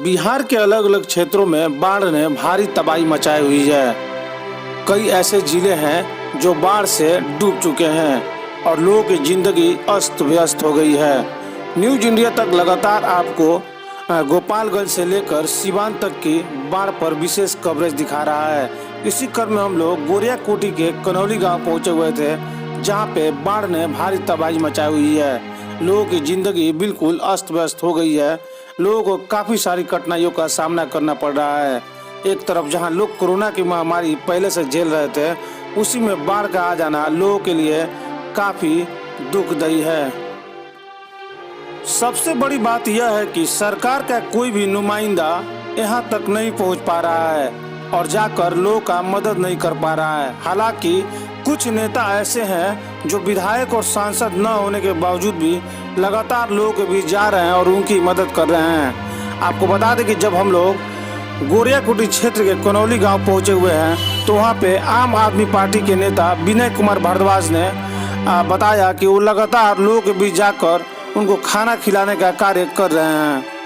बिहार के अलग अलग क्षेत्रों में बाढ़ ने भारी तबाही मचाई हुई है। कई ऐसे जिले हैं जो बाढ़ से डूब चुके हैं और लोगों की जिंदगी अस्त व्यस्त हो गई है। न्यूज इंडिया तक लगातार आपको गोपालगंज से लेकर सीवान तक की बाढ़ पर विशेष कवरेज दिखा रहा है। इसी क्रम में हम लोग गोरियाकोटी के कनौली गांव पहुंचे हुए थे, जहां पे बाढ़ ने भारी तबाही मचाई हुई है। लोगों की जिंदगी बिल्कुल अस्त व्यस्त हो गई है। लोगों को काफ़ी सारी कठिनाइयों का सामना करना पड़ रहा है। एक तरफ जहां लोग कोरोना की महामारी पहले से झेल रहे थे, उसी में बाढ़ का आ जाना लोगों के लिए काफ़ी दुखदायी है। सबसे बड़ी बात यह है कि सरकार का कोई भी नुमाइंदा यहां तक नहीं पहुंच पा रहा है और जाकर लोगों का मदद नहीं कर पा रहा है। हालांकि कुछ नेता ऐसे हैं जो विधायक और सांसद न होने के बावजूद भी लगातार लोगों के बीच जा रहे हैं और उनकी मदद कर रहे हैं। आपको बता दें कि जब हम लोग गोरियाकोटी क्षेत्र के कनौली गांव पहुंचे हुए हैं, तो वहां पे आम आदमी पार्टी के नेता विनय कुमार भारद्वाज ने बताया कि वो लगातार लोगों के बीच जाकर उनको खाना खिलाने का कार्य कर रहे हैं।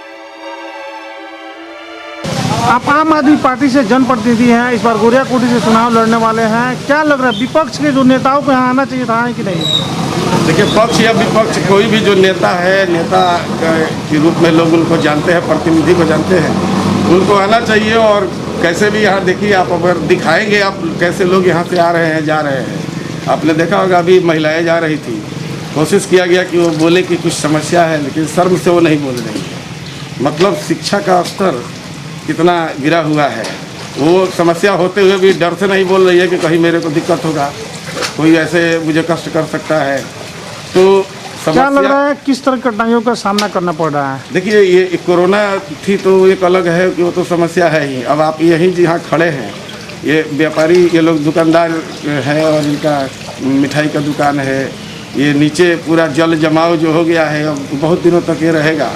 आप आम आदमी पार्टी से जनप्रतिनिधि हैं, इस बार गोरियाकोटी से चुनाव लड़ने वाले हैं। क्या लग रहा है, विपक्ष के जो नेताओं को यहाँ आना चाहिए था कि नहीं? देखिए, पक्ष या विपक्ष कोई भी जो नेता है, नेता के रूप में लोग उनको जानते हैं, प्रतिनिधि को जानते हैं, उनको आना चाहिए। और कैसे भी यहाँ देखिए, आप अगर दिखाएंगे आप कैसे लोग यहाँ से आ रहे हैं, जा रहे हैं। आपने देखा होगा अभी महिलाएं जा रही थी, कोशिश किया गया कि वो बोले कि कुछ समस्या है, लेकिन शर्म से वो नहीं बोल रही है। मतलब शिक्षा का स्तर कितना गिरा हुआ है। वो समस्या होते हुए भी डर से नहीं बोल रही है कि कहीं मेरे को दिक्कत होगा, कोई ऐसे मुझे कष्ट कर सकता है। तो क्या लग रहा है, किस तरह कठिनाइयों का सामना करना पड़ रहा है? देखिए, ये कोरोना थी तो एक अलग है कि वो तो समस्या है ही। अब आप यहीं जहाँ खड़े हैं, ये व्यापारी, ये लोग दुकानदार हैं और इनका मिठाई का दुकान है। ये नीचे पूरा जल जमाव जो हो गया है, अब बहुत दिनों तक ये रहेगा,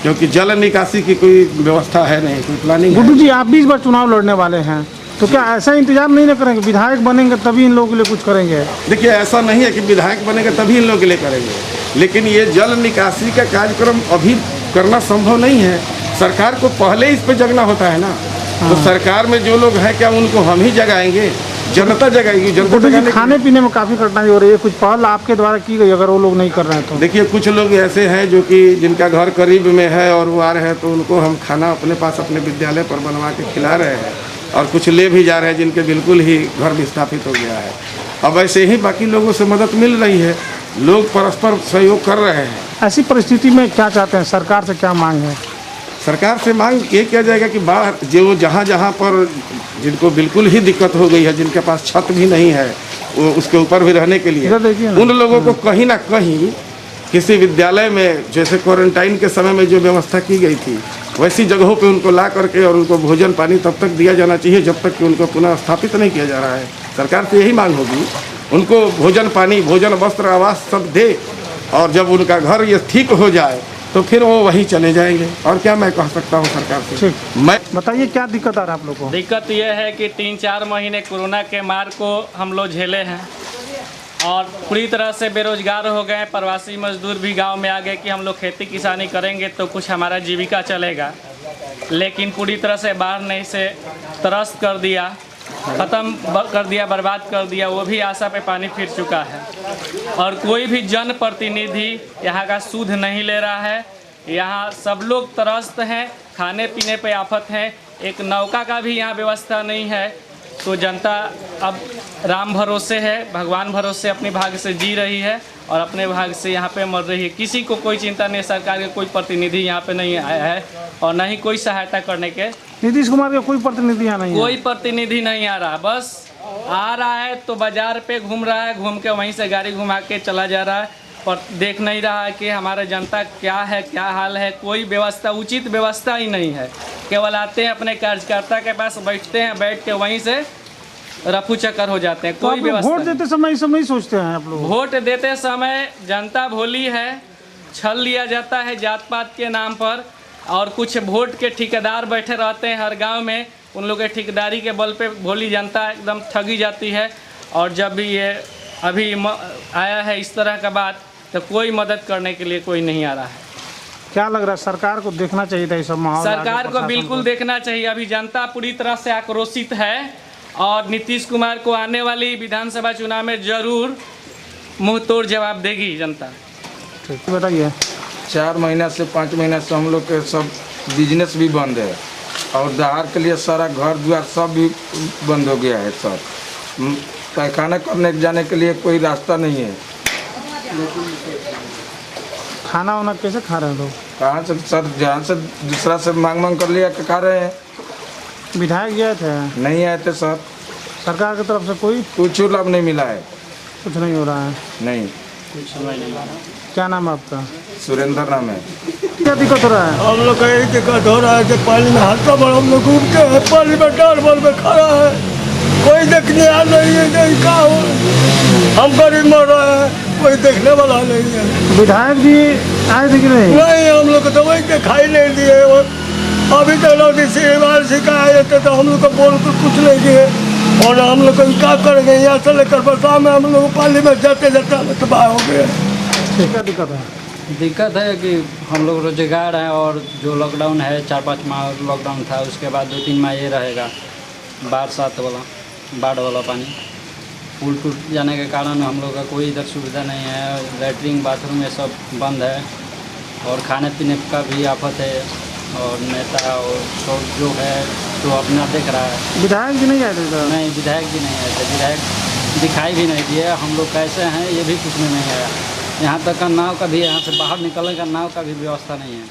क्योंकि जल निकासी की कोई व्यवस्था है नहीं, कोई प्लानिंग। गुड्डू जी, आप भी इस बार चुनाव लड़ने वाले हैं, तो क्या ऐसा इंतजाम नहीं करेंगे? विधायक बनेंगे तभी इन लोगों के लिए कुछ करेंगे? देखिए, ऐसा नहीं है कि विधायक बनेंगे तभी इन लोगों के लिए करेंगे, लेकिन ये जल निकासी का कार्यक्रम अभी करना संभव नहीं है। सरकार को पहले इस पर जगना होता है ना। तो सरकार में जो लोग हैं, क्या उनको हम ही जगाएंगे? जनता जगाएगी। जनता खाने पीने में काफ़ी कठिनाई हो रही है, कुछ पहल आपके द्वारा की गई अगर वो लोग नहीं कर रहे हैं तो? देखिए, कुछ लोग ऐसे हैं जो कि जिनका घर करीब में है और वो आ रहे हैं, तो उनको हम खाना अपने पास अपने विद्यालय पर बनवा के खिला रहे हैं। और कुछ ले भी जा रहे हैं जिनके बिल्कुल ही घर विस्थापित हो गया है। अब ऐसे ही बाकी लोगों से मदद मिल रही है, लोग परस्पर सहयोग कर रहे हैं। ऐसी परिस्थिति में क्या चाहते हैं, सरकार से क्या मांग है? सरकार से मांग ये किया जाएगा कि बाढ़ जो जहाँ पर जिनको बिल्कुल ही दिक्कत हो गई है, जिनके पास छत भी नहीं है वो उसके ऊपर भी रहने के लिए, उन लोगों को कहीं ना कहीं किसी विद्यालय में, जैसे क्वारंटाइन के समय में जो व्यवस्था की गई थी, वैसी जगहों पे उनको ला करके और उनको भोजन पानी तब तक दिया जाना चाहिए जब तक कि उनको पुनः स्थापित नहीं किया जा रहा है। सरकार से यही मांग होगी, उनको भोजन पानी, भोजन, वस्त्र, आवास सब दे, और जब उनका घर ये ठीक हो जाए तो फिर वो वहीं चले जाएंगे। और क्या मैं कह सकता हूँ सरकार से? मैं बताइए, क्या दिक्कत आ रहा है आप लोगों को? दिक्कत ये है कि 3-4 महीने कोरोना के मार को हम लोग झेले हैं और पूरी तरह से बेरोजगार हो गए। प्रवासी मजदूर भी गांव में आ गए कि हम लोग खेती किसानी करेंगे तो कुछ हमारा जीविका चलेगा, लेकिन पूरी तरह से बाढ़ ने इसे त्रस्त कर दिया, ख़त्म कर दिया, बर्बाद कर दिया। वो भी आशा पे पानी फिर चुका है और कोई भी जनप्रतिनिधि यहाँ का सूद नहीं ले रहा है। यहाँ सब लोग त्रस्त हैं, खाने पीने पे आफत है। एक नौका का भी यहाँ व्यवस्था नहीं है। तो जनता अब राम भरोसे है, भगवान भरोसे अपने भाग्य से जी रही है और अपने भाग्य से यहाँ पे मर रही है। किसी को कोई चिंता नहीं, सरकार के कोई प्रतिनिधि यहाँ पे नहीं आया है और न ही कोई सहायता करने के। नीतीश कुमार का कोई प्रतिनिधि यहाँ नहीं है? कोई प्रतिनिधि नहीं आ रहा, बस आ रहा है तो बाजार पे घूम रहा है, घूम के वहीं से गाड़ी घुमा के चला जा रहा है, और देख नहीं रहा है कि हमारे जनता क्या है, क्या हाल है। कोई व्यवस्था, उचित व्यवस्था ही नहीं है। केवल आते हैं अपने कार्यकर्ता के पास, बैठते हैं, बैठ के वहीं से रफू चक्कर हो जाते हैं। कोई व्यवस्था। वोट देते समय सब नहीं सोचते हैं आप लोग? वोट देते समय जनता भोली है, छल लिया जाता है जात पात के नाम पर, और कुछ वोट के ठेकेदार बैठे रहते हैं हर गांव में। उन लोगों के ठेकेदारी के बल पे भोली जनता एकदम ठगी जाती है। और जब भी ये अभी आया है इस तरह का बात, तो कोई मदद करने के लिए कोई नहीं आ रहा है। क्या लग रहा है सरकार को देखना चाहिए था ये सब माहौल? सरकार को बिल्कुल देखना चाहिए। अभी जनता पूरी तरह से आक्रोशित है और नीतीश कुमार को आने वाली विधानसभा चुनाव में जरूर मुंह तोड़ जवाब देगी जनता। ठीक बताइए। 4 महीना से 5 महीना से हम लोग के सब बिजनेस भी बंद है और दहाड़ के लिए सारा घर द्वार सब भी बंद हो गया है सर। पैखाना करने जाने के लिए कोई रास्ता नहीं है। खाना वाना कैसे खा रहे हैं लोग? कहाँ से सर, जहाँ से दूसरा से मांग कर लिया के खा रहे हैं। विधायक गए थे? नहीं आए थे सर। सरकार की तरफ से कोई कुछ लाभ नहीं मिला है। कुछ नहीं हो रहा है? नहीं। क्या नाम है आपका? सुरेंद्र नाम है। क्या दिक्कत हो रहा है? हम लोग का यही दिक्कत हो रहा है कि पानी में हाथ पर हम लोग घूमते हैं, पानी में डाल बल में खड़ा है, कोई देखने आ नहीं है। नहीं क्या हो, हम गरीब मर रहे हैं, कोई देखने वाला नहीं है। विधायक जी आए थे कि नहीं? नहीं, हम लोग को तो वही दिखाई नहीं दिए। अभी तक नोटिस का आए थे तो हम लोग को बोल कर कुछ नहीं दिए और हम लोग को क्या करेंगे। यहाँ से लेकर बरसात में हम लोग पानी में जाते जाते हम तबाह हो गए। क्या दिक्कत है? दिक्कत है कि हम लोग रोजगार हैं और जो लॉकडाउन है 4-5 माह लॉकडाउन था, उसके बाद 2-3 माह ये रहेगा बाढ़ वाला पानी। पुल टूट जाने के कारण हम लोग का कोई इधर सुविधा नहीं है। लैट्रिन बाथरूम ये सब बंद है और खाने पीने का भी आफत है और नेता और सब जो है तो अपना देख रहा है। विधायक जी नहीं आए थे इधर? नहीं, विधायक जी नहीं आए थे। विधायक दिखाई भी नहीं दिए। हम लोग कैसे हैं ये भी कुछ में नहीं आया। यहाँ तक का नाव का भी, यहाँ से बाहर निकलने का नाव का भी व्यवस्था नहीं है।